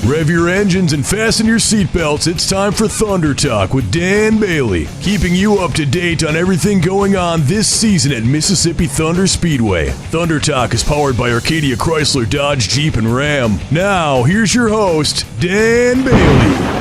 Rev your engines and fasten your seatbelts. It's time for Thunder Talk with Dan Bailey, keeping you up to date on everything going on this season at Mississippi Thunder Speedway. Thunder Talk is powered by Arcadia Chrysler, Dodge, Jeep, and Ram. Now, here's your host, Dan Bailey.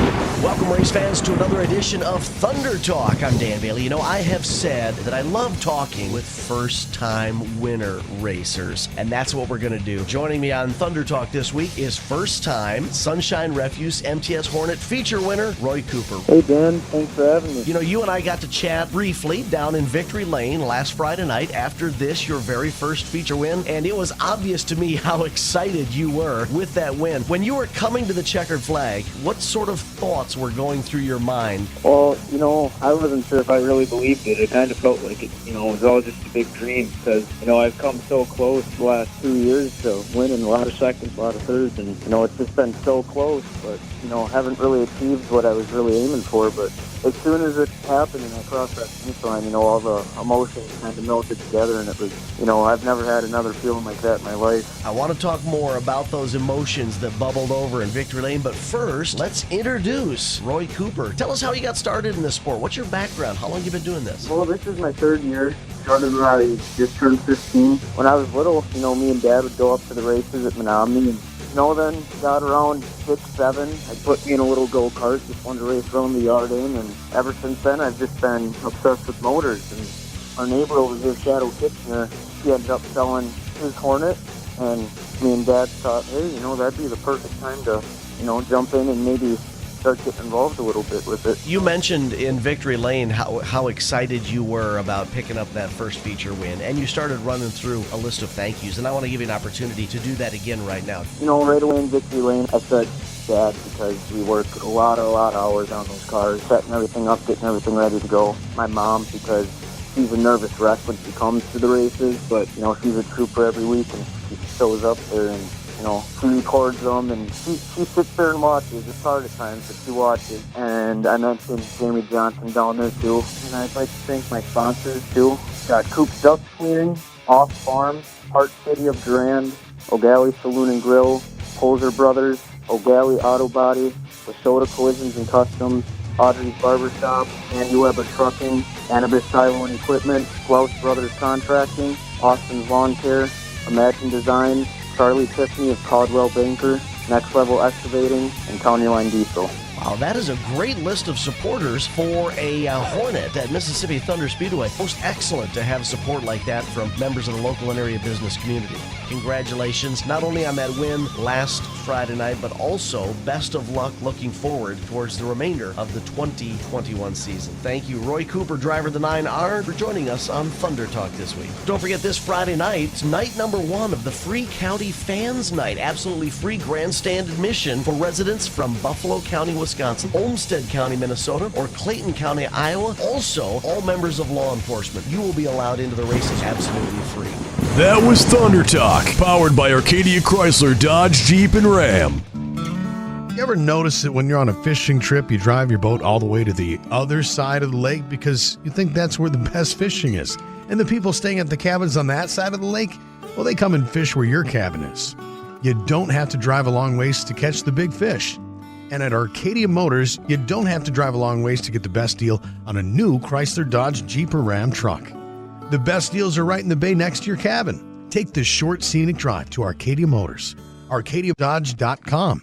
Welcome, race fans, to another edition of Thunder Talk. I'm Dan Bailey. You know, I have said that I love talking with first-time winner racers, and that's what we're going to do. Joining me on Thunder Talk this week is first-time Sunshine Refuse MTS Hornet feature winner, Roy Cooper. Hey, Dan. Thanks for having me. You know, you and I got to chat briefly down in Victory Lane last Friday night after this, your very first feature win, and it was obvious to me how excited you were with that win. When you were coming to the checkered flag, what sort of thoughts were going through your mind? Well, you know, I wasn't sure if I really believed it. It kind of felt like it, you know, it was all just a big dream because, you know, I've come so close the last 2 years to winning a lot of seconds, a lot of thirds, and, you know, it's just been so close, but, you know, haven't really achieved what I was really aiming for, but as soon as it happened and I crossed that finish line, you know, all the emotions kind of melted together, and it was, you know, I've never had another feeling like that in my life. I want to talk more about those emotions that bubbled over in Victory Lane, but first, let's introduce Roy Cooper. Tell us how you got started in this sport. What's your background? How long have you been doing this? Well, this is my third year. Started when I just turned 15. When I was little, you know, me and Dad would go up to the races at Menominee, and you know, then got around 6, 7. I put me in a little go-kart, just wanted to race around the yard in, and ever since then I've just been obsessed with motors. And our neighbor over here, Shadow Kitchener, he ended up selling his Hornet, and me and Dad thought, hey, you know, that'd be the perfect time to, you know, jump in and maybe start getting involved a little bit with it. You mentioned in Victory Lane how excited you were about picking up that first feature win, and you started running through a list of thank yous, and I want to give you an opportunity to do that again right now. You know, right away in Victory Lane, I said Dad, because we worked a lot of hours on those cars, setting everything up, getting everything ready to go. My mom, because she's a nervous wreck when she comes to the races, but, you know, she's a trooper every week, and she shows up there, and you know, she records them, and she sits there and watches. It's hard at times, but she watches. And I mentioned Jamie Johnson down there, too. And I'd like to thank my sponsors, too. Got Coop's Duck Cleaning, Off Farm, Park City of Durand, O'Galley Saloon and Grill, Poser Brothers, O'Galley Auto Body, Lasota Collisions and Customs, Audrey's Barbershop, Andy Weber Trucking, Cannabis Silo and Equipment, Slouch Brothers Contracting, Austin's Lawn Care, Imagine Design, Charlie Tiffany of Caldwell Banker, Next Level Excavating, and County Line Diesel. Wow, that is a great list of supporters for a Hornet at Mississippi Thunder Speedway. Most excellent to have support like that from members of the local and area business community. Congratulations, not only on that win last Friday night, but also best of luck looking forward towards the remainder of the 2021 season. Thank you, Roy Cooper, driver of the 9R, for joining us on Thunder Talk this week. Don't forget this Friday night, night number 1 of the Free County Fans Night. Absolutely free grandstand admission for residents from Buffalo County, Wisconsin, Olmsted County, Minnesota, or Clayton County, Iowa. Also, all members of law enforcement. You will be allowed into the races absolutely free. That was Thunder Talk, powered by Arcadia Chrysler, Dodge, Jeep, and Ram. You ever notice that when you're on a fishing trip, you drive your boat all the way to the other side of the lake because you think that's where the best fishing is? And the people staying at the cabins on that side of the lake, well, they come and fish where your cabin is. You don't have to drive a long ways to catch the big fish. And at Arcadia Motors, you don't have to drive a long ways to get the best deal on a new Chrysler, Dodge, Jeep, or Ram truck. The best deals are right in the bay next to your cabin. Take the short, scenic drive to Arcadia Motors. ArcadiaDodge.com.